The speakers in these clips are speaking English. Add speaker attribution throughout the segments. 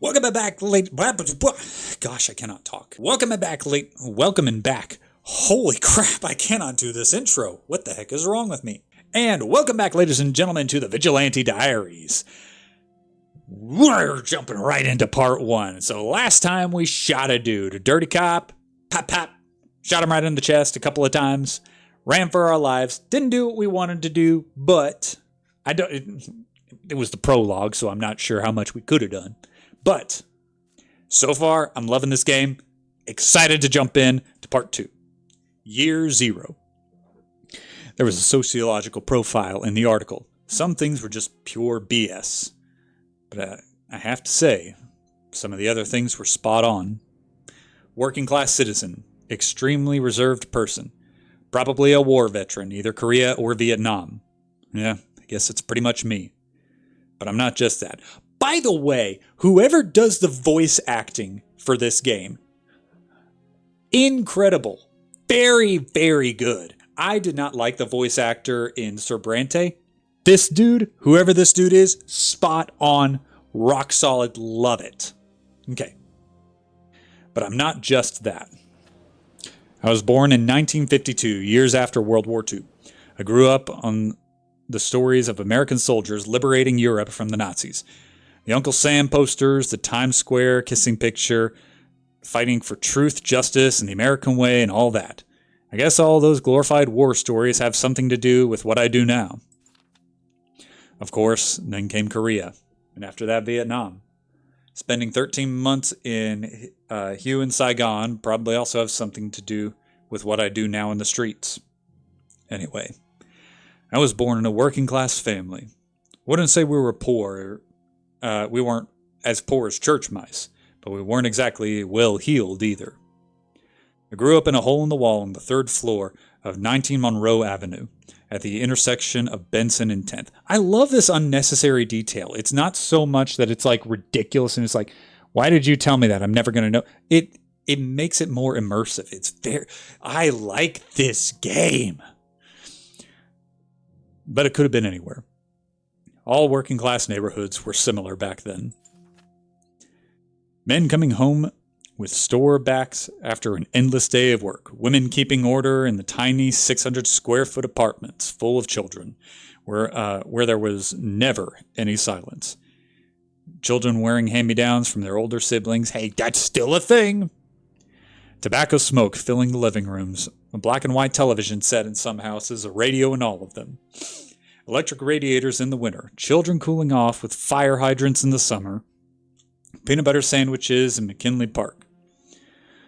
Speaker 1: Welcome back, late. Gosh, I cannot talk. Welcome back, late. Welcome and back. Holy crap, I cannot do this intro. What the heck is wrong with me? And welcome back, ladies and gentlemen, to the Vigilante Diaries. We're jumping right into part one. So last time we shot a dude, a dirty cop, pop, pop, shot him right in the chest a couple of times, ran for our lives, didn't do what we wanted to do, but it was the prologue, so I'm not sure how much we could have done. But so far, I'm loving this game. Excited to jump in to part two. Year zero. There was a sociological profile in the article. Some things were just pure BS. But I have to say, some of the other things were spot on. Working class citizen. Extremely reserved person. Probably a war veteran, either Korea or Vietnam. Yeah, I guess it's pretty much me. But I'm not just that. By the way, whoever does the voice acting for this game, incredible. Very, very good. I did not like the voice actor in Sobrante. This dude, whoever this dude is, spot on, rock solid, love it. Okay. But I'm not just that. I was born in 1952, years after World War II. I grew up on the stories of American soldiers liberating Europe from the Nazis. The Uncle Sam posters, the Times Square kissing picture, fighting for truth, justice, and the American way, and all that. I guess all those glorified war stories have something to do with what I do now. Of course, then came Korea, and after that, Vietnam. Spending 13 months in Hue and Saigon probably also has something to do with what I do now in the streets. Anyway, I was born in a working class family. Wouldn't say we were poor. We weren't as poor as church mice, but we weren't exactly well-heeled either. I grew up in a hole in the wall on the third floor of 19 Monroe Avenue at the intersection of Benson and 10th. I love this unnecessary detail. It's not so much that it's like ridiculous and it's like, why did you tell me that? I'm never going to know. It makes it more immersive. I like this game. But it could have been anywhere. All working class neighborhoods were similar back then. Men coming home with store backs after an endless day of work. Women keeping order in the tiny 600 square foot apartments full of children where there was never any silence. Children wearing hand-me-downs from their older siblings. Hey, that's still a thing. Tobacco smoke filling the living rooms. A black and white television set in some houses. A radio in all of them. Electric radiators in the winter, children cooling off with fire hydrants in the summer, peanut butter sandwiches in McKinley Park.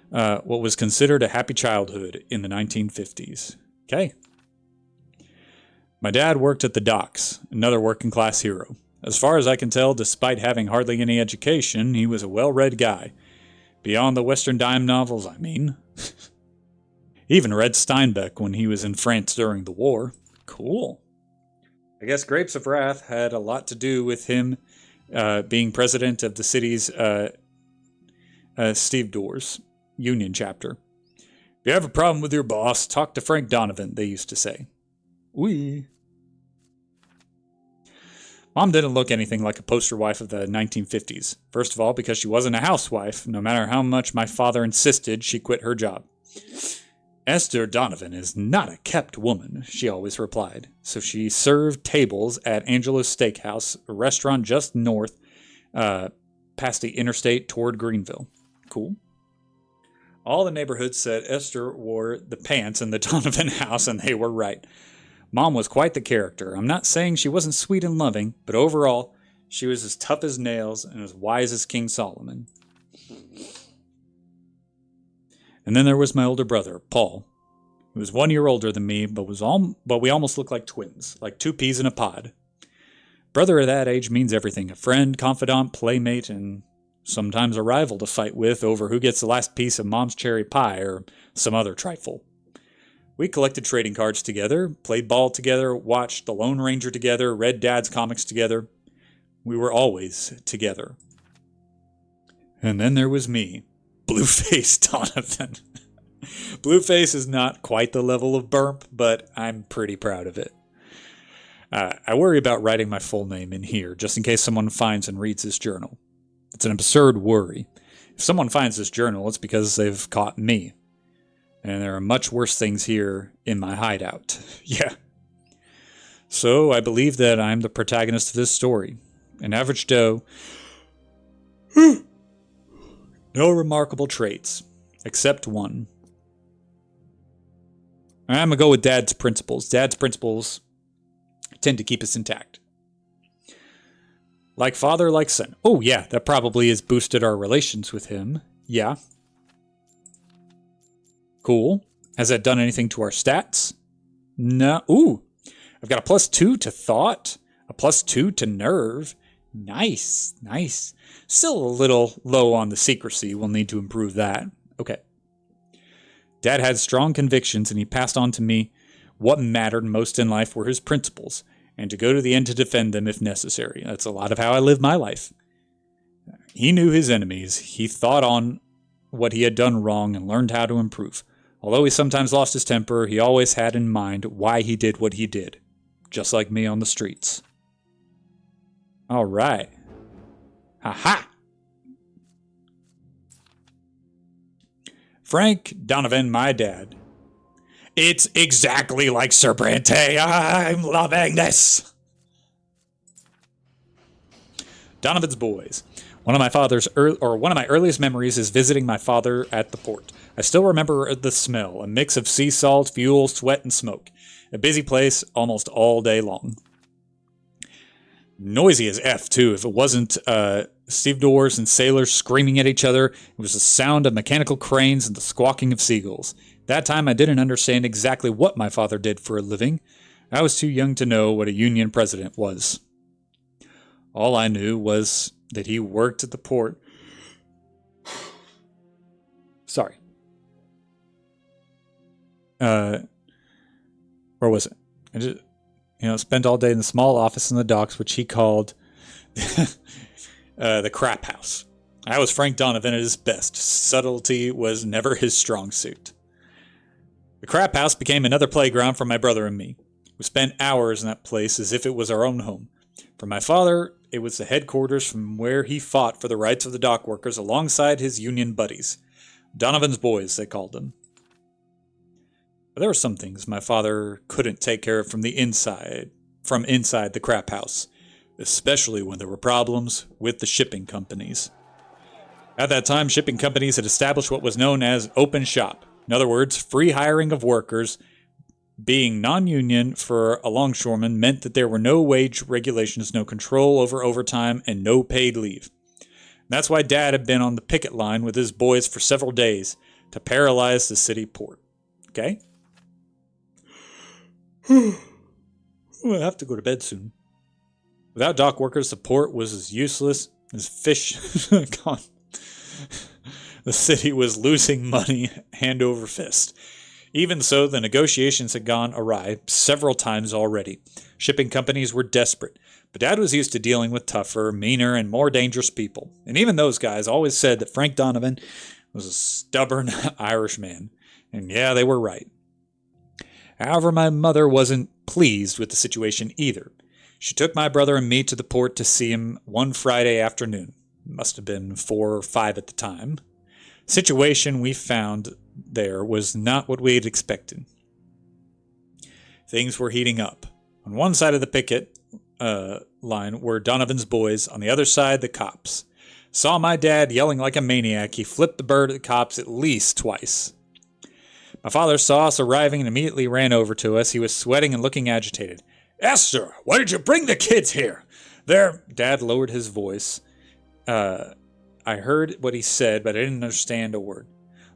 Speaker 1: What was considered a happy childhood in the 1950s. Okay. My dad worked at the docks, another working class hero. As far as I can tell, despite having hardly any education, he was a well-read guy. Beyond the Western dime novels, I mean. He even read Steinbeck when he was in France during the war. Cool. I guess Grapes of Wrath had a lot to do with him being president of the city's Steve Doors union chapter. If you have a problem with your boss, talk to Frank Donovan, they used to say. Oui. Mom didn't look anything like a poster wife of the 1950s. First of all, because she wasn't a housewife. No matter how much my father insisted, she quit her job. Esther Donovan is not a kept woman, she always replied. So she served tables at Angelo's Steakhouse, a restaurant just north, past the interstate toward Greenville. Cool. All the neighborhoods said Esther wore the pants in the Donovan house, and they were right. Mom was quite the character. I'm not saying she wasn't sweet and loving, but overall, she was as tough as nails and as wise as King Solomon. And then there was my older brother, Paul. He was 1 year older than me, but we almost looked like twins, like two peas in a pod. Brother at that age means everything. A friend, confidant, playmate, and sometimes a rival to fight with over who gets the last piece of Mom's cherry pie or some other trifle. We collected trading cards together, played ball together, watched The Lone Ranger together, read Dad's comics together. We were always together. And then there was me. Bluface Donovan. Bluface is not quite the level of burp, but I'm pretty proud of it. I worry about writing my full name in here, just in case someone finds and reads this journal. It's an absurd worry. If someone finds this journal, it's because they've caught me. And there are much worse things here in my hideout. Yeah. So I believe that I'm the protagonist of this story. An average Joe. No remarkable traits, except one. I'm going to go with Dad's principles. Dad's principles tend to keep us intact. Like father, like son. Oh, yeah, that probably has boosted our relations with him. Yeah. Cool. Has that done anything to our stats? No. Ooh. I've got a +2 to thought, a +2 to nerve. Nice, nice. Still a little low on the secrecy. We'll need to improve that. Okay. Dad had strong convictions, and he passed on to me what mattered most in life were his principles, and to go to the end to defend them if necessary. That's a lot of how I live my life. He knew his enemies. He thought on what he had done wrong and learned how to improve. Although he sometimes lost his temper, he always had in mind why he did what he did. Just like me on the streets. All right. Ha-ha! Frank Donovan, my dad. It's exactly like Serbrante. I'm loving this. Donovan's Boys. One of my earliest memories is visiting my father at the port. I still remember the smell, a mix of sea salt, fuel, sweat, and smoke. A busy place almost all day long. Noisy as F, too. If it wasn't stevedores and sailors screaming at each other, it was the sound of mechanical cranes and the squawking of seagulls. That time I didn't understand exactly what my father did for a living. I was too young to know what a union president was. All I knew was that he worked at the port. Sorry. Where was it? I just, spent all day in the small office in the docks, which he called the crap house. I was Frank Donovan at his best. Subtlety was never his strong suit. The crap house became another playground for my brother and me. We spent hours in that place as if it was our own home. For my father, it was the headquarters from where he fought for the rights of the dock workers alongside his union buddies. Donovan's Boys, they called them. But there were some things my father couldn't take care of from inside the crap house, especially when there were problems with the shipping companies. At that time, shipping companies had established what was known as open shop. In other words, free hiring of workers. Being non-union for a longshoreman meant that there were no wage regulations, no control over overtime, and no paid leave. That's why Dad had been on the picket line with his boys for several days to paralyze the city port. Okay? We'll have to go to bed soon. Without dock workers, the port was as useless as fish. God. The city was losing money hand over fist. Even so, the negotiations had gone awry several times already. Shipping companies were desperate, but Dad was used to dealing with tougher, meaner, and more dangerous people. And even those guys always said that Frank Donovan was a stubborn Irish man. And yeah, they were right. However, my mother wasn't pleased with the situation either. She took my brother and me to the port to see him one Friday afternoon. Must have been 4 or 5 at the time. The situation we found there was not what we had expected. Things were heating up. On one side of the picket line were Donovan's Boys, on the other side the cops. Saw my dad yelling like a maniac. He flipped the bird at the cops at least twice. My father saw us arriving and immediately ran over to us. He was sweating and looking agitated. "Esther, why did you bring the kids here? Dad lowered his voice. I heard what he said, but I didn't understand a word.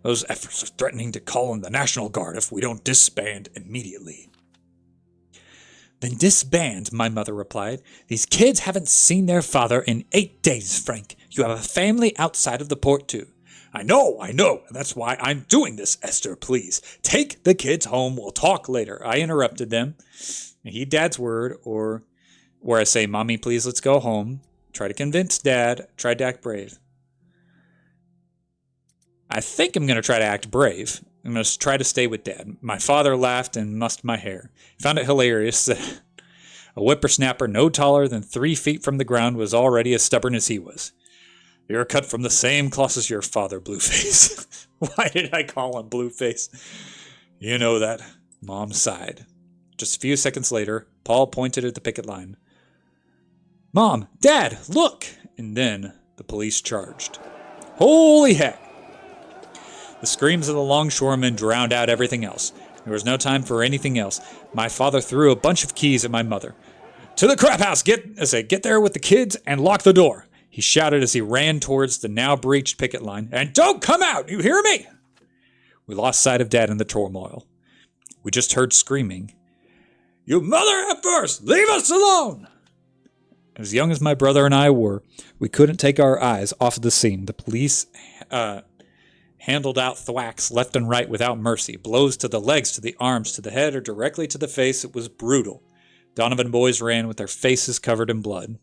Speaker 1: "Those efforts are threatening to call in the National Guard if we don't disband immediately." "Then disband," my mother replied. "These kids haven't seen their father in 8 days, Frank. You have a family outside of the port, too." I know, and that's why I'm doing this, Esther, please. Take the kids home, we'll talk later." I interrupted them. Heed Dad's word, or where I say, "Mommy, please, let's go home." Try to convince Dad, tried to act brave. I think I'm going to try to act brave. I'm going to try to stay with Dad. My father laughed and mussed my hair. He found it hilarious that a whippersnapper no taller than 3 feet from the ground was already as stubborn as he was. You're cut from the same cloth as your father, Bluface. Why did I call him Bluface? You know that. Mom sighed. Just a few seconds later, Paul pointed at the picket line. Mom, Dad, look! And then the police charged. Holy heck! The screams of the longshoremen drowned out everything else. There was no time for anything else. My father threw a bunch of keys at my mother. To the crap house! Get there with the kids and lock the door! He shouted as he ran towards the now breached picket line. And don't come out! You hear me? We lost sight of Dad in the turmoil. We just heard screaming. You mother effers! Leave us alone! As young as my brother and I were, we couldn't take our eyes off of the scene. The police handled out thwacks left and right without mercy. Blows to the legs, to the arms, to the head, or directly to the face. It was brutal. Donovan boys ran with their faces covered in blood.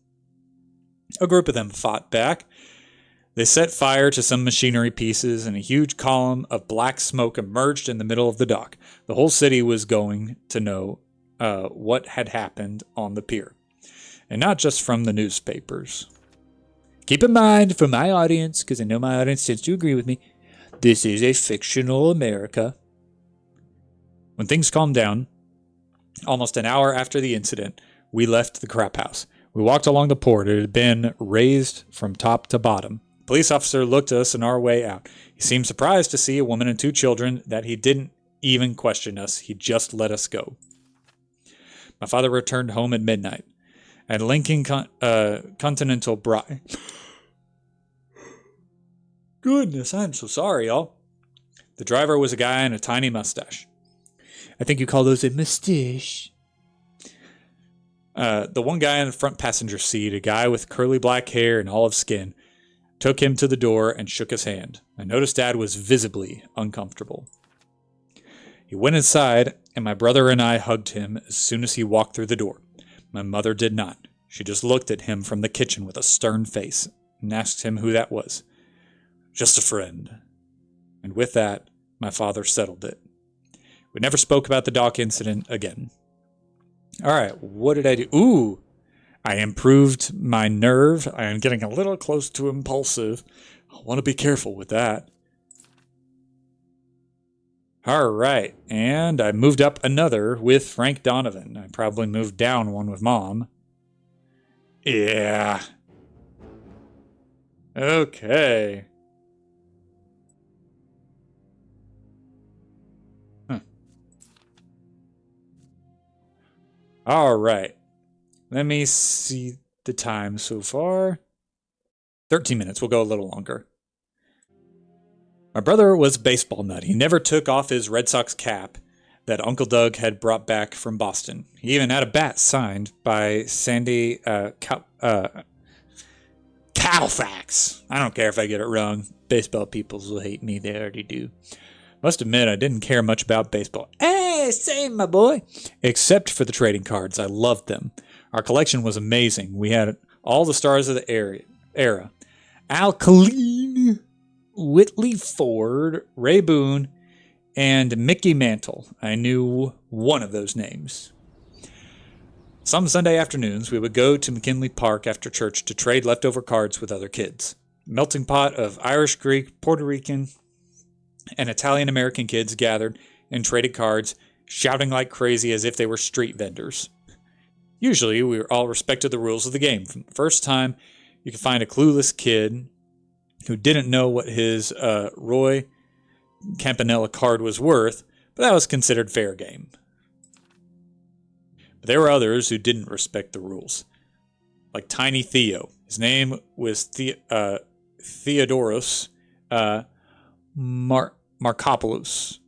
Speaker 1: A group of them fought back. They set fire to some machinery pieces, and a huge column of black smoke emerged in the middle of the dock. The whole city was going to know what had happened on the pier, and not just from the newspapers. Keep in mind, for my audience, because I know my audience tends to agree with me, this is a fictional America. When things calmed down, almost an hour after the incident, we left the crap house. We walked along the port. It had been raised from top to bottom. The police officer looked us on our way out. He seemed surprised to see a woman and 2 children that he didn't even question us. He just let us go. My father returned home at midnight. At Lincoln Continental Bry. Goodness, I'm so sorry, y'all. The driver was a guy in a tiny mustache. I think you call those a mustache. The one guy in the front passenger seat, a guy with curly black hair and olive skin, took him to the door and shook his hand. I noticed Dad was visibly uncomfortable. He went inside, and my brother and I hugged him as soon as he walked through the door. My mother did not. She just looked at him from the kitchen with a stern face and asked him who that was. Just a friend. And with that, my father settled it. We never spoke about the dock incident again. All right, what did I do? Ooh, I improved my nerve. I am getting a little close to impulsive. I want to be careful with that. All right, and I moved up another with Frank Donovan. I probably moved down one with Mom. Yeah. Okay. All right. Let me see the time so far. 13 minutes. We'll go a little longer. My brother was a baseball nut. He never took off his Red Sox cap that Uncle Doug had brought back from Boston. He even had a bat signed by Sandy Koufax. I don't care if I get it wrong. Baseball people will hate me. They already do. Must admit, I didn't care much about baseball. Hey, same, my boy. Except for the trading cards. I loved them. Our collection was amazing. We had all the stars of the era. Al Kaline, Whitley Ford, Ray Boone, and Mickey Mantle. I knew one of those names. Some Sunday afternoons, we would go to McKinley Park after church to trade leftover cards with other kids. Melting pot of Irish, Greek, Puerto Rican, and Italian-American kids gathered and traded cards, shouting like crazy as if they were street vendors. Usually, we all respected the rules of the game. From the first time, you could find a clueless kid who didn't know what his Roy Campanella card was worth, but that was considered fair game. But there were others who didn't respect the rules, like Tiny Theo. His name was Theodoros Markopoulos.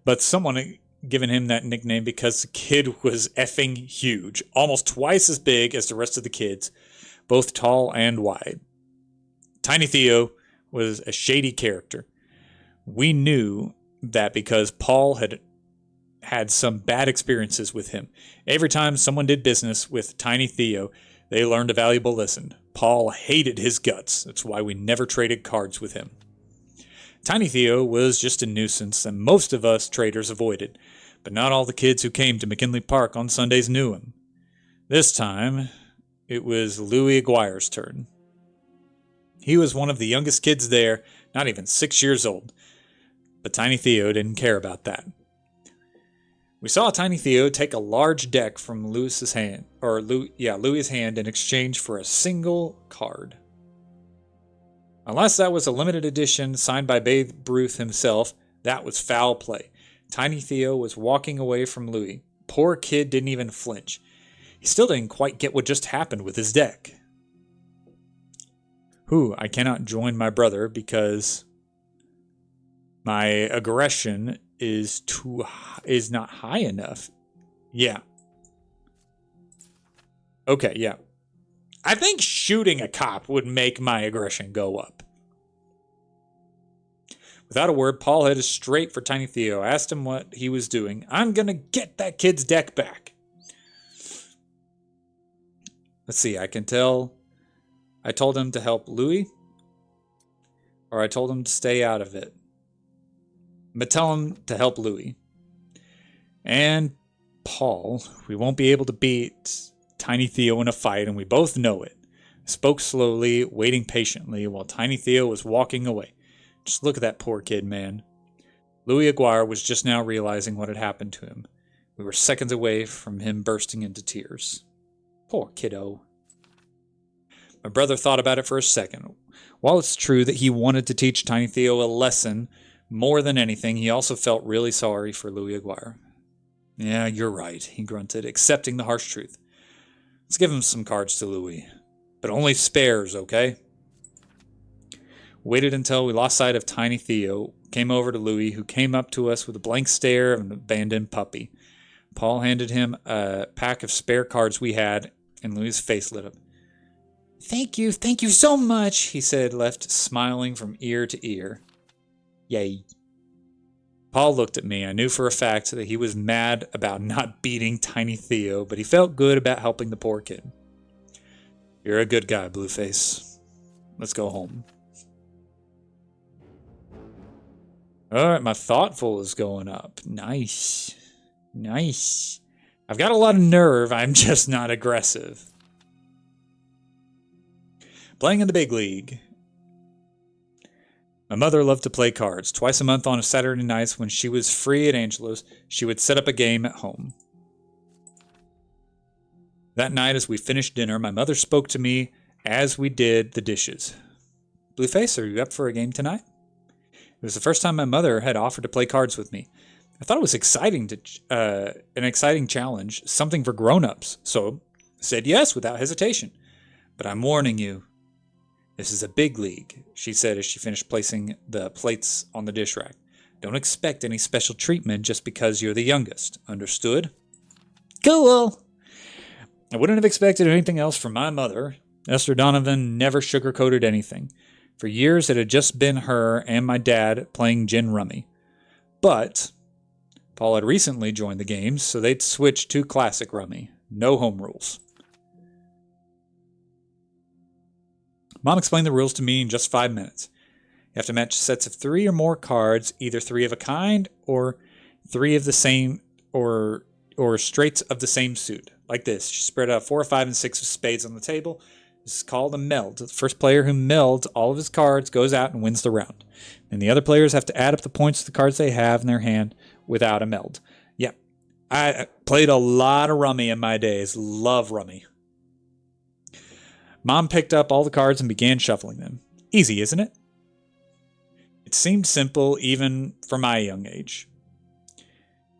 Speaker 1: But someone had given him that nickname because the kid was effing huge, almost twice as big as the rest of the kids, both tall and wide. Tiny Theo was a shady character. We knew that because Paul had some bad experiences with him. Every time someone did business with Tiny Theo, they learned a valuable lesson. Paul hated his guts. That's why we never traded cards with him. Tiny Theo was just a nuisance, and most of us traders avoided, but not all the kids who came to McKinley Park on Sundays knew him. This time, it was Louis Aguirre's turn. He was one of the youngest kids there, not even 6 years old. But Tiny Theo didn't care about that. We saw Tiny Theo take a large deck from Louis's hand, Louis's hand in exchange for a single card. Unless that was a limited edition signed by Babe Ruth himself, that was foul play. Tiny Theo was walking away from Louis. Poor kid didn't even flinch. He still didn't quite get what just happened with his deck. I cannot join my brother because my aggression is not high enough. Yeah. Okay, yeah. I think shooting a cop would make my aggression go up. Without a word, Paul headed straight for Tiny Theo. I asked him what he was doing. I'm gonna get that kid's deck back. Let's see, I can tell. I told him to help Louis, or I told him to stay out of it. But tell him to help Louis. And Paul, we won't be able to beat Tiny Theo in a fight, and we both know it. I spoke slowly, waiting patiently, while Tiny Theo was walking away. Just look at that poor kid, man. Louis Aguirre was just now realizing what had happened to him. We were seconds away from him bursting into tears. Poor kiddo. My brother thought about it for a second. While it's true that he wanted to teach Tiny Theo a lesson, more than anything, he also felt really sorry for Louis Aguirre. Yeah, you're right, he grunted, accepting the harsh truth. Let's give him some cards to Louis. But only spares, okay? Waited until we lost sight of Tiny Theo, came over to Louis, who came up to us with a blank stare of an abandoned puppy. Paul handed him a pack of spare cards we had, and Louis' face lit up. Thank you so much, he said, left smiling from ear to ear. Yay. Paul looked at me. I knew for a fact that he was mad about not beating Tiny Theo, but he felt good about helping the poor kid. You're a good guy, Bluface. Let's go home. Alright, my thoughtful is going up. Nice. Nice. I've got a lot of nerve, I'm just not aggressive. Playing in the big league. My mother loved to play cards. Twice a month on a Saturday nights when she was free at Angelo's, she would set up a game at home. That night as we finished dinner, my mother spoke to me as we did the dishes. Blueface, are you up for a game tonight? It was the first time my mother had offered to play cards with me. I thought it was an exciting challenge, something for grown-ups, so I said yes without hesitation. But I'm warning you, this is a big league, she said as she finished placing the plates on the dish rack. Don't expect any special treatment just because you're the youngest. Understood? Cool! I wouldn't have expected anything else from my mother. Esther Donovan never sugarcoated anything. For years, it had just been her and my dad playing gin rummy. But Paul had recently joined the games, so they'd switched to classic rummy. No home rules. Mom explained the rules to me in just 5 minutes. You have to match sets of 3 or more cards, either 3 of a kind or 3 of the same or straights of the same suit. Like this. She spread out 4, 5, and 6 of spades on the table. This is called a meld. The first player who melds all of his cards goes out and wins the round. And the other players have to add up the points of the cards they have in their hand without a meld. Yeah, I played a lot of rummy in my days. Love rummy. Mom picked up all the cards and began shuffling them. Easy, isn't it? It seemed simple even for my young age.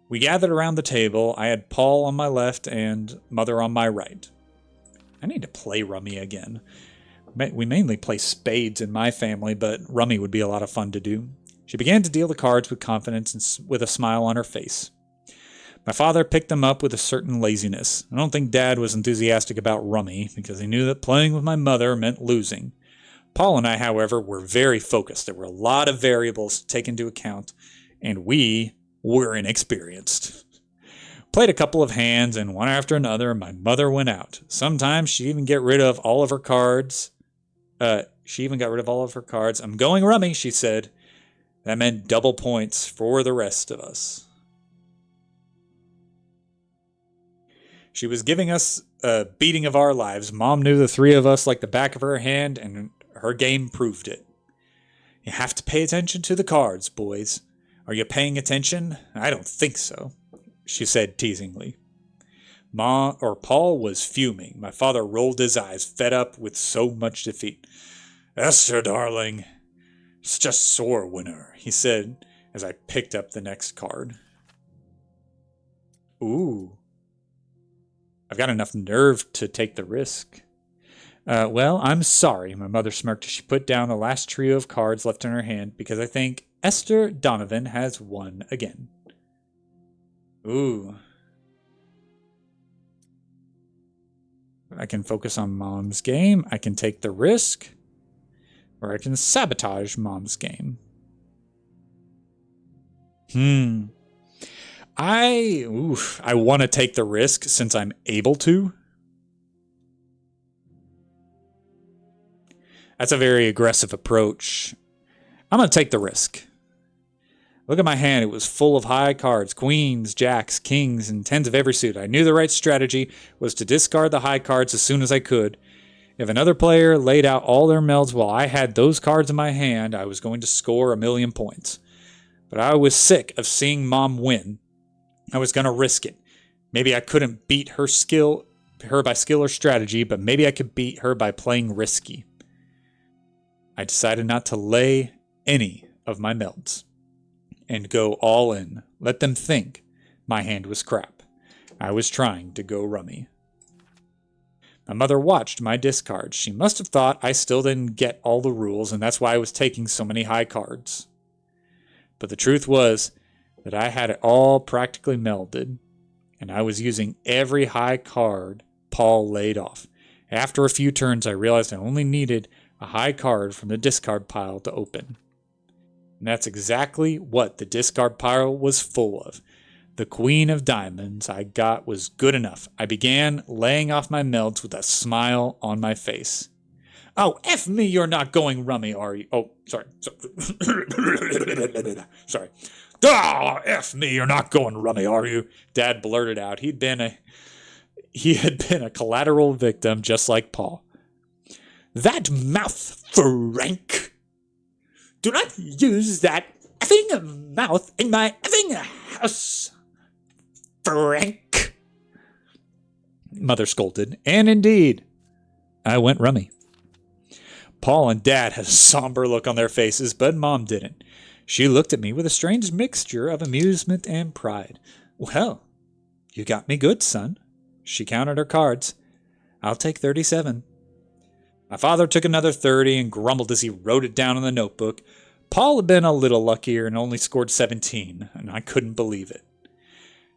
Speaker 1: We gathered around the table. I had Paul on my left and Mother on my right. I need to play rummy again. We mainly play spades in my family, but rummy would be a lot of fun to do. She began to deal the cards with confidence and with a smile on her face. My father picked them up with a certain laziness. I don't think Dad was enthusiastic about rummy because he knew that playing with my mother meant losing. Paul and I, however, were very focused. There were a lot of variables to take into account, and we were inexperienced. Played a couple of hands, and one after another, my mother went out. Sometimes she even got rid of all of her cards. I'm going rummy, she said. That meant double points for the rest of us. She was giving us a beating of our lives. Mom knew the three of us like the back of her hand, and her game proved it. You have to pay attention to the cards, boys. Are you paying attention? I don't think so, she said teasingly. Paul was fuming. My father rolled his eyes, fed up with so much defeat. Esther, darling, it's just sore winner, he said as I picked up the next card. Ooh. I've got enough nerve to take the risk. Well, I'm sorry, my mother smirked as she put down the last trio of cards left in her hand, because I think Esther Donovan has won again. Ooh. I can focus on Mom's game. I can take the risk. Or I can sabotage Mom's game. I want to take the risk since I'm able to. That's a very aggressive approach. I'm going to take the risk. Look at my hand. It was full of high cards. Queens, jacks, kings, and tens of every suit. I knew the right strategy was to discard the high cards as soon as I could. If another player laid out all their melds while I had those cards in my hand, I was going to score 1,000,000 points. But I was sick of seeing Mom win. I was going to risk it. Maybe I couldn't beat her by skill or strategy, but maybe I could beat her by playing risky. I decided not to lay any of my melds and go all in. Let them think my hand was crap. I was trying to go rummy. My mother watched my discards. She must have thought I still didn't get all the rules, and that's why I was taking so many high cards. But the truth was that I had it all practically melded, and I was using every high card Paul laid off. After a few turns, I realized I only needed a high card from the discard pile to open. And that's exactly what the discard pile was full of. The Queen of Diamonds I got was good enough. I began laying off my melds with a smile on my face. Oh, F me, you're not going rummy, are you? Oh, sorry. Sorry. Ah, F me, you're not going rummy, are you? Dad blurted out. He had been a collateral victim just like Paul. That mouth, Frank! Do not use that effing mouth in my effing house, Frank! Mother scolded, and indeed, I went rummy. Paul and Dad had a somber look on their faces, but Mom didn't. She looked at me with a strange mixture of amusement and pride. Well, you got me good, son. She counted her cards. I'll take 37. My father took another 30 and grumbled as he wrote it down in the notebook. Paul had been a little luckier and only scored 17, and I couldn't believe it.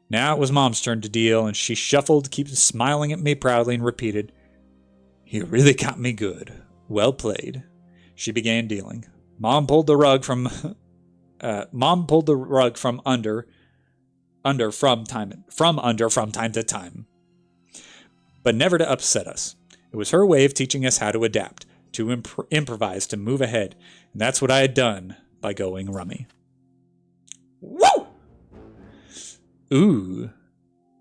Speaker 1: Now it was Mom's turn to deal, and she shuffled, keeping smiling at me proudly, and repeated, You really got me good. Well played. She began dealing. Mom pulled the rug from under from time to time, but never to upset us. It was her way of teaching us how to adapt, to improvise, to move ahead, and that's what I had done by going rummy. Woo! Ooh,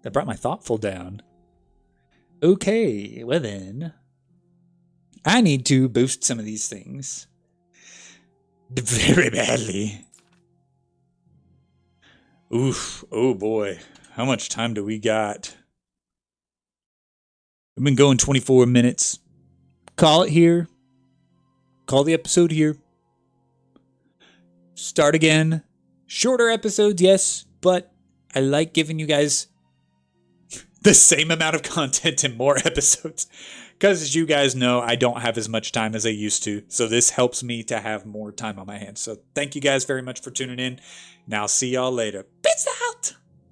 Speaker 1: that brought my thoughtful down. Okay, well then, I need to boost some of these things. Very badly. Oof, oh boy, how much time do we got? We've been going 24 minutes. Call it here. Call the episode here. Start again. Shorter episodes, yes, but I like giving you guys the same amount of content in more episodes. Because as you guys know, I don't have as much time as I used to. So this helps me to have more time on my hands. So thank you guys very much for tuning in. And I'll see y'all later. Peace out.